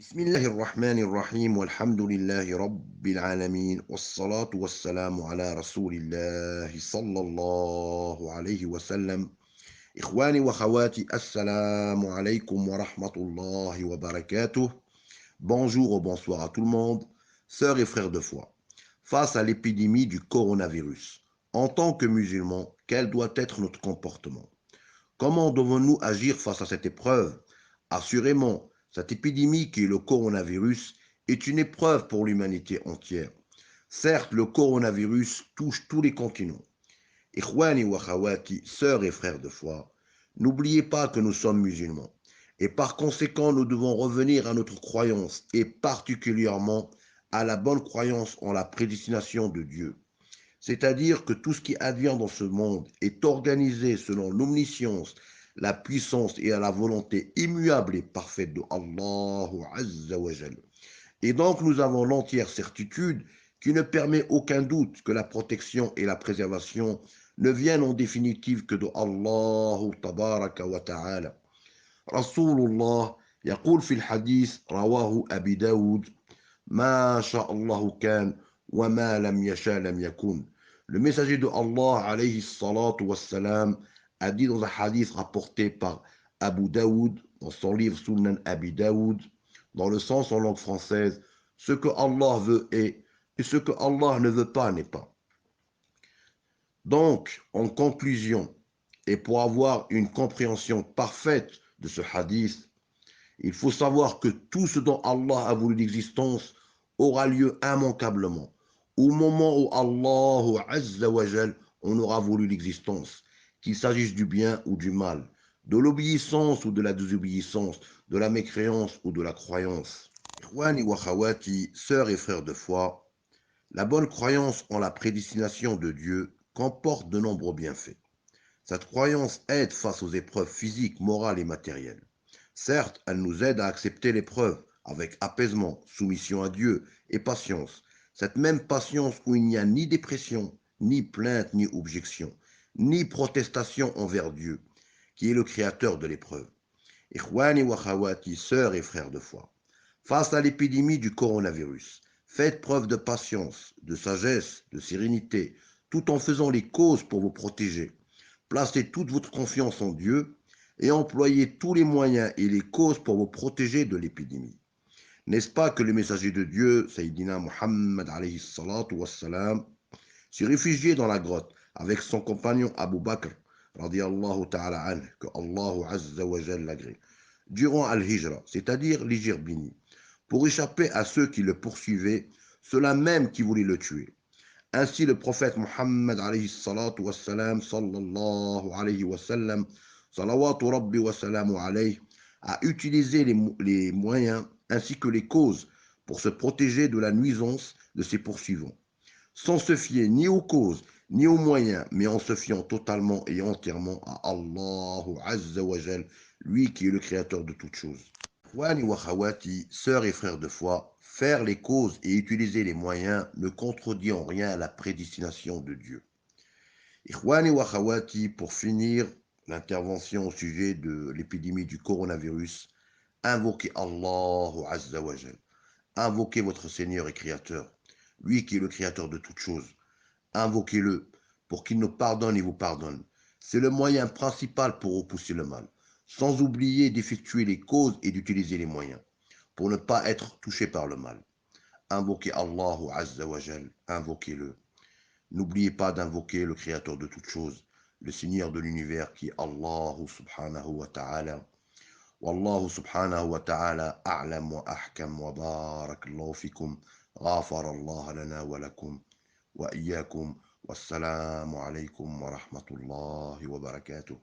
بسم الله الرحمن الرحيم والحمد لله رب العالمين والصلاة والسلام على رسول الله صلى الله عليه وسلم. إخواني وأخواتي السلام عليكم ورحمة الله وبركاته. Bonjour ou bonsoir à tout le monde, sœurs et frères de foi. Face à l'épidémie du coronavirus, en tant que musulmans, quel doit être notre comportement? Comment devons-nous agir face à cette épreuve? Assurément, cette épidémie qui est le coronavirus est une épreuve pour l'humanité entière. Certes, le coronavirus touche tous les continents. Ikhwani wa khawati, sœurs et frères de foi, n'oubliez pas que nous sommes musulmans. Et par conséquent, nous devons revenir à notre croyance et particulièrement à la bonne croyance en la prédestination de Dieu. C'est-à-dire que tout ce qui advient dans ce monde est organisé selon l'omniscience, la puissance et à la volonté immuable et parfaite de Allah Azza wa Jal. Et donc nous avons l'entière certitude qui ne permet aucun doute que la protection et la préservation ne viennent en définitive que de Allah Tabaraka wa Ta'ala. Rasulullah يقول في الحديث رواه أبي داود ما شاء الله كان وما لم يشاء لم يكن. Le messager de Allah alayhi salatu wassalam a dit dans un hadith rapporté par Abu Daoud dans son livre Sunan Abi Daoud, dans le sens en langue française, ce que Allah veut est et ce que Allah ne veut pas n'est pas. Donc, en conclusion, et pour avoir une compréhension parfaite de ce hadith, il faut savoir que tout ce dont Allah a voulu l'existence aura lieu immanquablement. Au moment où Allah Azza wa Jal en aura voulu l'existence, qu'il s'agisse du bien ou du mal, de l'obéissance ou de la désobéissance, de la mécréance ou de la croyance. Ikhwani wa khawati, sœurs et frères de foi, la bonne croyance en la prédestination de Dieu comporte de nombreux bienfaits. Cette croyance aide face aux épreuves physiques, morales et matérielles. Certes, elle nous aide à accepter l'épreuve avec apaisement, soumission à Dieu et patience. Cette même patience où il n'y a ni dépression, ni plainte, ni objection, ni protestation envers Dieu, qui est le créateur de l'épreuve. Ikhwani wa khawati, sœurs et frères de foi. Face à l'épidémie du coronavirus, faites preuve de patience, de sagesse, de sérénité, tout en faisant les causes pour vous protéger. Placez toute votre confiance en Dieu et employez tous les moyens et les causes pour vous protéger de l'épidémie. N'est-ce pas que le messager de Dieu, Sayyidina Muhammad alayhi salatu wassalam, s'est réfugié dans la grotte avec son compagnon Abu Bakr, radiallahu ta'ala anhu, que Allah azza wa jal l'agrée, durant Al-Hijra, c'est-à-dire l'Hijr Bini, pour échapper à ceux qui le poursuivaient, ceux-là même qui voulaient le tuer. Ainsi, le prophète Muhammad alayhi salatu wassalam, sallallahu alayhi wa sallam, salawatu rabbi wa salamu alayhi, a utilisé les moyens ainsi que les causes pour se protéger de la nuisance de ses poursuivants, sans se fier ni aux causes ni aux moyens, mais en se fiant totalement et entièrement à Allah Azza wa Jal, lui qui est le créateur de toutes choses. Wani wa khawati, sœurs et frères de foi, faire les causes et utiliser les moyens ne contredit en rien la prédestination de Dieu. Ikhwani wa khawati, pour finir l'intervention au sujet de l'épidémie du coronavirus, invoquez Allah Azza wa Jal. Invoquez votre Seigneur et Créateur, lui qui est le Créateur de toutes choses. Invoquez-le pour qu'il nous pardonne et vous pardonne. C'est le moyen principal pour repousser le mal, sans oublier d'effectuer les causes et d'utiliser les moyens, pour ne pas être touché par le mal. Invoquez Allah Azza wa Jal, invoquez-le. N'oubliez pas d'invoquer le Créateur de toutes choses, le Seigneur de l'univers qui est Allah subhanahu wa ta'ala. والله سبحانه وتعالى أعلم وأحكم وبارك الله فيكم غافر الله لنا ولكم وإياكم والسلام عليكم ورحمة الله وبركاته.